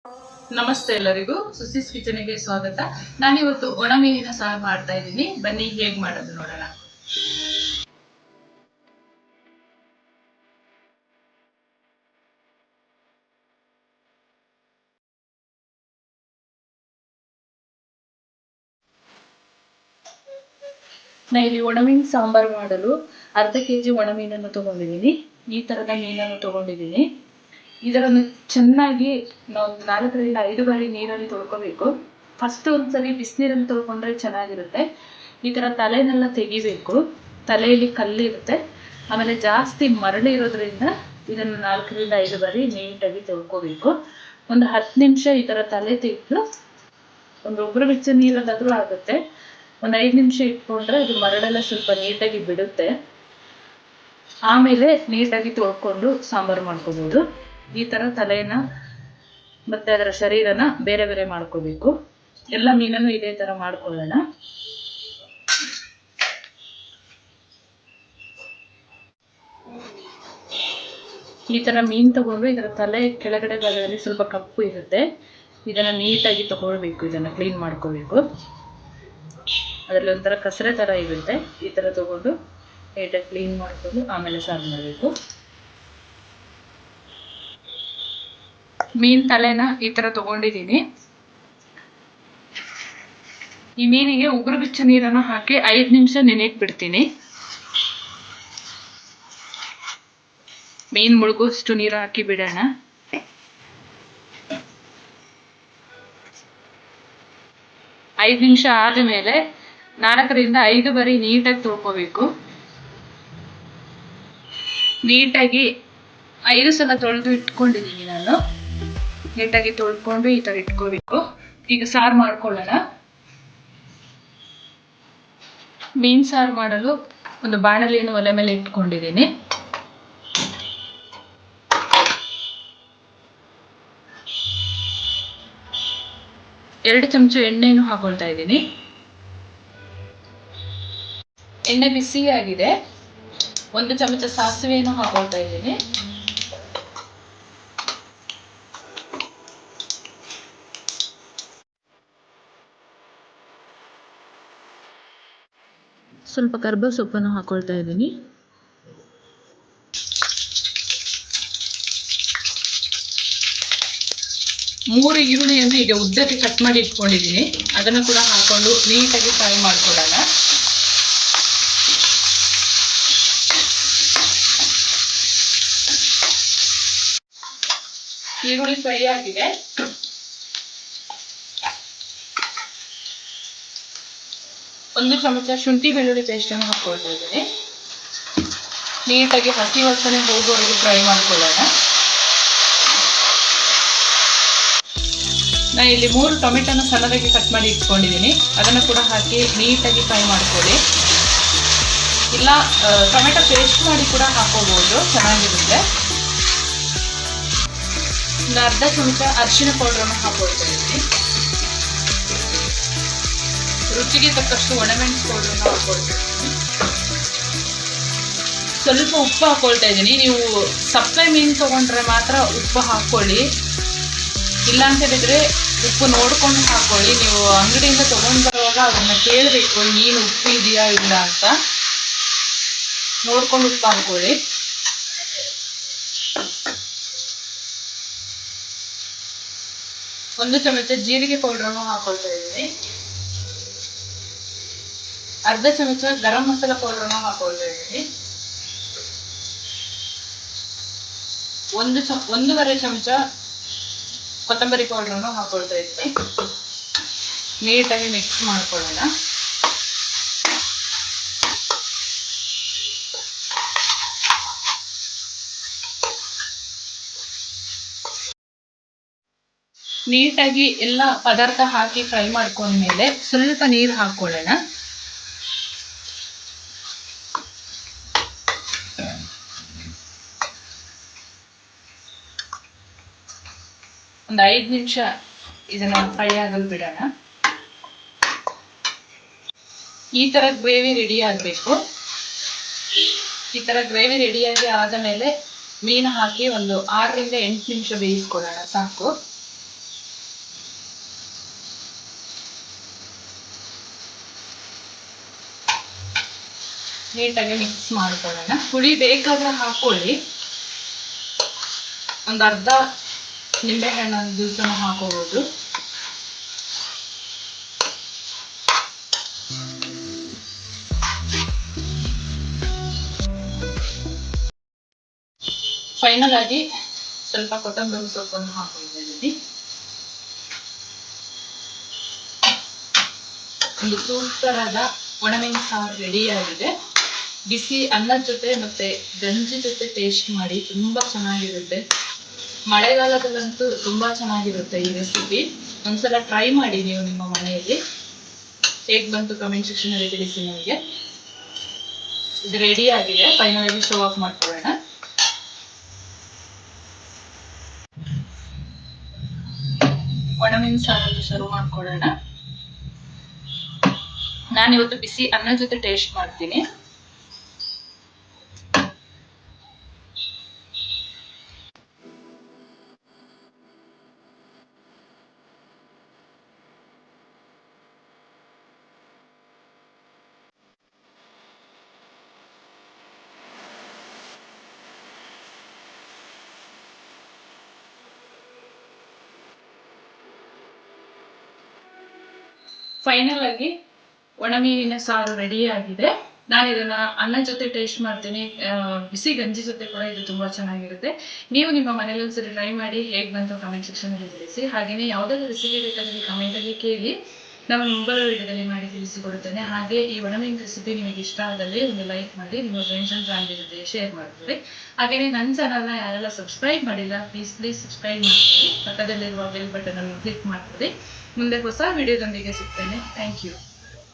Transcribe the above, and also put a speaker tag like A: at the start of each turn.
A: ನಮಸ್ತೆ ಎಲ್ಲರಿಗೂ, ಸುಸಿಸ್ ಕಿಚನ್ಗೆ ಸ್ವಾಗತ. ನಾನಿವತ್ತು ಒಣ ಮೀನಿನ ಸಾರು ಮಾಡ್ತಾ ಇದ್ದೀನಿ. ಬನ್ನಿ ಹೇಗ್ ಮಾಡೋದು ನೋಡೋಣ. ನಾ ಇಲ್ಲಿ ಒಣಮೀನು ಸಾಂಬಾರು ಮಾಡಲು ಅರ್ಧ ಕೆಜಿ ಒಣ ಮೀನನ್ನು ತಗೊಂಡಿದ್ದೀನಿ. ಈ ತರದ ಮೀನನ್ನು ತಗೊಂಡಿದ್ದೀನಿ. ಇದನ್ನು ಚೆನ್ನಾಗಿ ನಾವು 4ರಿಂದ 5 ಬಾರಿ ನೀರಲ್ಲಿ ತೊಳ್ಕೊಬೇಕು. ಫಸ್ಟ್ ಒಂದ್ಸಲಿ ಬಿಸಿನೀರಲ್ಲಿ ತೊಳ್ಕೊಂಡ್ರೆ ಚೆನ್ನಾಗಿರುತ್ತೆ. ಈ ತರ ತಲೆನೆಲ್ಲ ತೆಗಿಬೇಕು. ತಲೆಯಲ್ಲಿ ಕಲ್ಲಿರುತ್ತೆ. ಆಮೇಲೆ ಜಾಸ್ತಿ ಮರಳು ಇರೋದ್ರಿಂದ ಇದನ್ನು 4ರಿಂದ 5 ಬಾರಿ ನೀಟಾಗಿ ತೊಳ್ಕೊಬೇಕು. ಒಂದು 10 ನಿಮಿಷ ಈ ತರ ತಲೆ ತೆಗೆದು ಒಂದು ಉಗುರು ಬೆಚ್ಚ ನೀರಲ್ಲಾದ್ರೂ ಆಗುತ್ತೆ. ಒಂದು 5 ನಿಮಿಷ ಇಟ್ಕೊಂಡ್ರೆ ಅದು ಮರಳೆಲ್ಲ ಸ್ವಲ್ಪ ನೀಟಾಗಿ ಬಿಡುತ್ತೆ. ಆಮೇಲೆ ನೀಟಾಗಿ ತೊಳ್ಕೊಂಡು ಸಾಂಬಾರು ಮಾಡ್ಕೋಬಹುದು. ಈ ತರ ತಲೆನ ಮತ್ತೆ ಅದರ ಶರೀರನ ಬೇರೆ ಬೇರೆ ಮಾಡ್ಕೋಬೇಕು. ಎಲ್ಲ ಮೀನನ್ನು ಇದೇ ತರ ಮಾಡ್ಕೊಳ್ಳೋಣ. ಈ ತರ ಮೀನ್ ತಗೊಂಡು ಇದರ ತಲೆ ಕೆಳಗಡೆ ಭಾಗದಲ್ಲಿ ಸ್ವಲ್ಪ ಕಪ್ಪು ಇರುತ್ತೆ. ಇದನ್ನ ನೀಟಾಗಿ ತಗೊಳ್ಬೇಕು. ಇದನ್ನ ಕ್ಲೀನ್ ಮಾಡ್ಕೋಬೇಕು. ಅದರಲ್ಲಿ ಒಂಥರ ಕಸರೆ ತರ ಇರುತ್ತೆ. ಈ ತರ ತಗೊಂಡು ನೀಟಾಗಿ ಕ್ಲೀನ್ ಮಾಡ್ಕೊಂಡು ಆಮೇಲೆ ಸಾರು ಮಾಡಬೇಕು. ಮೀನ್ ತಲೆನ ಈ ತರ ತಗೊಂಡಿದ್ದೀನಿ. ಈ ಮೀನಿಗೆ ಉಗುರು ಬೆಚ್ಚ ನೀರನ್ನು ಹಾಕಿ 5 ನಿಮಿಷ ನೆನೆಯಕ್ ಬಿಡ್ತೀನಿ. ಮೀನ್ ಮುಳುಗುವಷ್ಟು ನೀರು ಹಾಕಿ ಬಿಡೋಣ. ಐದು ನಿಮಿಷ ಆದ್ಮೇಲೆ 4ರಿಂದ 5 ಬಾರಿ ನೀಟಾಗಿ ತೊಳ್ಕೋಬೇಕು. ನೀಟಾಗಿ 5 ಸಲ ತೊಳೆದು ಇಟ್ಕೊಂಡಿದ್ದೀನಿ ನಾನು. ನೀಟಾಗಿ ತೊಳ್ಕೊಂಡು ಈ ತರ ಇಟ್ಕೋಬೇಕು. ಈಗ ಸಾರು ಮಾಡ್ಕೊಳ್ಳೋಣ. ಮೀನ್ ಸಾರು ಮಾಡಲು ಒಂದು ಬಾಣಲೆಯನ್ನು ಒಲೆ ಮೇಲೆ ಇಟ್ಕೊಂಡಿದ್ದೀನಿ. ಎರಡು ಚಮಚ ಎಣ್ಣೆಯನ್ನು ಹಾಕೊಳ್ತಾ ಇದ್ದೀನಿ. ಎಣ್ಣೆ ಬಿಸಿ ಆಗಿದೆ. 1 ಚಮಚ ಸಾಸಿವೆಯನ್ನು ಹಾಕೊಳ್ತಾ ಇದ್ದೀನಿ. ಸ್ವಲ್ಪ ಕರ್ಬೇವು ಸೊಪ್ಪನ್ನು ಹಾಕೊಳ್ತಾ ಇದ್ದೀನಿ. ಮೂರು ಈರುಳ್ಳಿಯನ್ನು ಈಗ ಉದ್ದಕ್ಕೆ ಕಟ್ ಮಾಡಿ ಇಟ್ಕೊಂಡಿದ್ದೀನಿ. ಅದನ್ನು ಕೂಡ ಹಾಕೊಂಡು ನೀಟಾಗಿ ಫ್ರೈ ಮಾಡ್ಕೊಳ್ಳೋಣ. ಈರುಳ್ಳಿ ಫ್ರೈ ಆಗಿದೆ. 1 ಚಮಚ ಶುಂಠಿ ಬೆಳ್ಳುಳ್ಳಿ ಪೇಸ್ಟ್ ಅನ್ನು ಹಾಕೊಳ್ತಾ ಇದ್ದೀನಿ. ನೀಟಾಗಿ ಹಸಿ ವಾಸನೆ ಹೋಗೋವರೆಗೆ ಫ್ರೈ ಮಾಡ್ಕೊಳ್ಳೋಣ. ನಾನು ಇಲ್ಲಿ 3 ಟೊಮೆಟೊನ ಸಣ್ಣದಾಗಿ ಕಟ್ ಮಾಡಿ ಇಟ್ಕೊಂಡಿದ್ದೀನಿ. ಅದನ್ನು ಕೂಡ ಹಾಕಿ ನೀಟಾಗಿ ಫ್ರೈ ಮಾಡ್ಕೊಳ್ಳಿ. ಇಲ್ಲ ಟೊಮೆಟೊ ಪೇಸ್ಟ್ ಮಾಡಿ ಕೂಡ ಹಾಕೋಬಹುದು, ಚೆನ್ನಾಗಿರುತ್ತೆ. ಒಂದು ಅರ್ಧ ಚಮಚ ಅರಿಶಿನ ಪೌಡರನ್ನು ಹಾಕೊಳ್ತಾ ಇದ್ದೀನಿ. ರುಚಿಗೆ ತಕ್ಕಷ್ಟು ಒಣಮೆಣಸು ಪೌಡರನ್ನು ಹಾಕೊಳ್ತಾ ಇದ್ದೀನಿ. ಸ್ವಲ್ಪ ಉಪ್ಪು ಹಾಕೊಳ್ತಾ ಇದ್ದೀನಿ. ನೀವು ಸಪ್ಪೆ ಮೀನು ತಗೊಂಡ್ರೆ ಮಾತ್ರ ಉಪ್ಪು ಹಾಕೊಳ್ಳಿ. ಇಲ್ಲ ಅಂತ ಹೇಳಿದ್ರೆ ಉಪ್ಪು ನೋಡ್ಕೊಂಡು ಹಾಕೊಳ್ಳಿ. ನೀವು ಅಂಗಡಿಯಿಂದ ತಗೊಂಡ್ ಬರುವಾಗ ಅದನ್ನ ಕೇಳಬೇಕು, ಮೀನು ಉಪ್ಪು ಇದೆಯಾ ಇಲ್ಲ ಅಂತ ನೋಡ್ಕೊಂಡು ಉಪ್ಪು ಹಾಕೊಳ್ಳಿ. ಒಂದು ಚಮಚ ಜೀರಿಗೆ ಪೌಡರನ್ನು ಹಾಕೊಳ್ತಾ ಇದ್ದೀನಿ. ಅರ್ಧ ಚಮಚ ಗರಂ ಮಸಾಲ ಪೌಡರನ್ನು ಹಾಕೊಳ್ತಾ ಇದ್ದೀನಿ. 1.5 ಚಮಚ ಕೊತ್ತಂಬರಿ ಪೌಡರನ್ನು ಹಾಕೊಳ್ತಾ ಇದ್ದೀನಿ. ನೀಟಾಗಿ ಮಿಕ್ಸ್ ಮಾಡ್ಕೊಳ್ಳೋಣ. ನೀಟಾಗಿ ಎಲ್ಲ ಪದಾರ್ಥ ಹಾಕಿ ಫ್ರೈ ಮಾಡ್ಕೊಂಡ್ಮೇಲೆ ಸ್ವಲ್ಪ ನೀರು ಹಾಕೊಳ್ಳೋಣ. ಒಂದು 5 ನಿಮಿಷ ಇದನ್ನ ಫ್ರೈ ಆಗಲು ಬಿಡೋಣ. ಈ ತರ ಗ್ರೇವಿ ರೆಡಿ ಆಗಬೇಕು. ಈ ತರ ಗ್ರೇವಿ ರೆಡಿಯಾಗಿ ಆದ ಮೇಲೆ ಮೀನು ಹಾಕಿ ಒಂದು 6ರಿಂದ 8 ನಿಮಿಷ ಬೇಯಿಸ್ಕೊಳ್ಳೋಣ, ಸಾಕು. ನೀಟಾಗಿ ಮಿಕ್ಸ್ ಮಾಡ್ಕೊಳ್ಳೋಣ. ಹುಳಿ ಬೇಕಾದ್ರೆ ಹಾಕೊಳ್ಳಿ, ಒಂದು ಅರ್ಧ ನಿಂಬೆಹಣ್ಣು ಜ್ಯೂಸನ್ನು ಹಾಕೋಬಹುದು. ಫೈನಲ್ ಆಗಿ ಸ್ವಲ್ಪ ಕೊತ್ತಂಬರಿ ಸೊಪ್ಪನ್ನು ಹಾಕೊಂಡಿದ್ದೀನಿ. ಒಂದು ಸೂಪರ್ ಆದ ಒಣಮೆಣಸು ಸಾರು ರೆಡಿಯಾಗಿದೆ. ಬಿಸಿ ಅನ್ನದ ಜೊತೆ ಮತ್ತೆ ಗಂಜಿ ಜೊತೆ ಟೇಸ್ಟ್ ಮಾಡಿ, ತುಂಬಾ ಚೆನ್ನಾಗಿರುತ್ತೆ. ಮಳೆಗಾಲದಲ್ಲಂತೂ ತುಂಬಾ ಚೆನ್ನಾಗಿರುತ್ತೆ ಈ ರೆಸಿಪಿ. ಒಂದ್ಸಲ ಟ್ರೈ ಮಾಡಿ ನೀವು ನಿಮ್ಮ ಮನೆಯಲ್ಲಿ. ಹೇಗೆ ಬಂತು ಕಮೆಂಟ್ ಸೆಕ್ಷನ್ ಅಲ್ಲಿ ತಿಳಿಸಿ ನನಗೆ. ಇದು ರೆಡಿ ಆಗಿದೆ. ಫೈನಲ್ ಆಗಿ ಶೋ ಆಫ್ ಮಾಡ್ಕೊಳ್ಳೋಣ. ಒಣಮೆಣಸು ಸಾರು ಸರ್ವ್ ಮಾಡ್ಕೊಳ್ಳೋಣ. ನಾನಿವತ್ತು ಬಿಸಿ ಅನ್ನ ಜೊತೆ ಟೇಸ್ಟ್ ಮಾಡ್ತೀನಿ. ಫೈನಲ್ ಆಗಿ ಒಣಮೀನಿನ ಸಾರು ರೆಡಿ ಆಗಿದೆ. ನಾನು ಇದನ್ನ ಅನ್ನ ಜೊತೆ ಟೇಸ್ಟ್ ಮಾಡ್ತೀನಿ. ಬಿಸಿ ಗಂಜಿ ಜೊತೆ ಕೂಡ ಇದು ತುಂಬಾ ಚೆನ್ನಾಗಿರುತ್ತೆ. ನೀವು ನಿಮ್ಮ ಮನೇಲಿ ಒಂದ್ಸರಿ ಟ್ರೈ ಮಾಡಿ, ಹೇಗೆ ಬಂತು ಕಮೆಂಟ್ ಸೆಕ್ಷನ್ ಅಲ್ಲಿ ತಿಳಿಸಿ. ಹಾಗೆಯೇ ಯಾವುದಾದ್ರು ರೆಸಿಪಿ ಬೇಕಾದ್ರೆ ಕಮೆಂಟ್ ಅಲ್ಲಿ ಕೇಳಿ, ನಮ್ಮ ಮುಂಬರುವ ವಿಡಿಯೋದಲ್ಲಿ ಮಾಡಿ ತಿಳಿಸಿಕೊಡುತ್ತೇನೆ. ಹಾಗೆ ಈ ಒಣಮೀನು ರೆಸಿಪಿ ನಿಮಗೆ ಇಷ್ಟ ಆದಲ್ಲಿ ಒಂದು ಲೈಕ್ ಮಾಡಿ, ನಿಮ್ಮ ಫ್ರೆಂಡ್ಸ್ ಅಂಡ್ ಫ್ಯಾಮಿಲಿ ಜೊತೆ ಶೇರ್ ಮಾಡ್ತೀವಿ. ಹಾಗೆಯೇ ನನ್ನ ಚಾನಲ್ನ ಯಾರೆಲ್ಲ ಸಬ್ಸ್ಕ್ರೈಬ್ ಮಾಡಿಲ್ಲ, ಪ್ಲೀಸ್ ಸಬ್ಸ್ಕ್ರೈಬ್ ಮಾಡಿ, ಪಕ್ಕದಲ್ಲಿರುವ ಬೆಲ್ ಬಟನ್ ಅನ್ನು ಕ್ಲಿಕ್ ಮಾಡ್ತೀವಿ. ಮುಂದೆ ಹೊಸ ವಿಡಿಯೋದೊಂದಿಗೆ ಸಿಗ್ತೇನೆ. Thank you.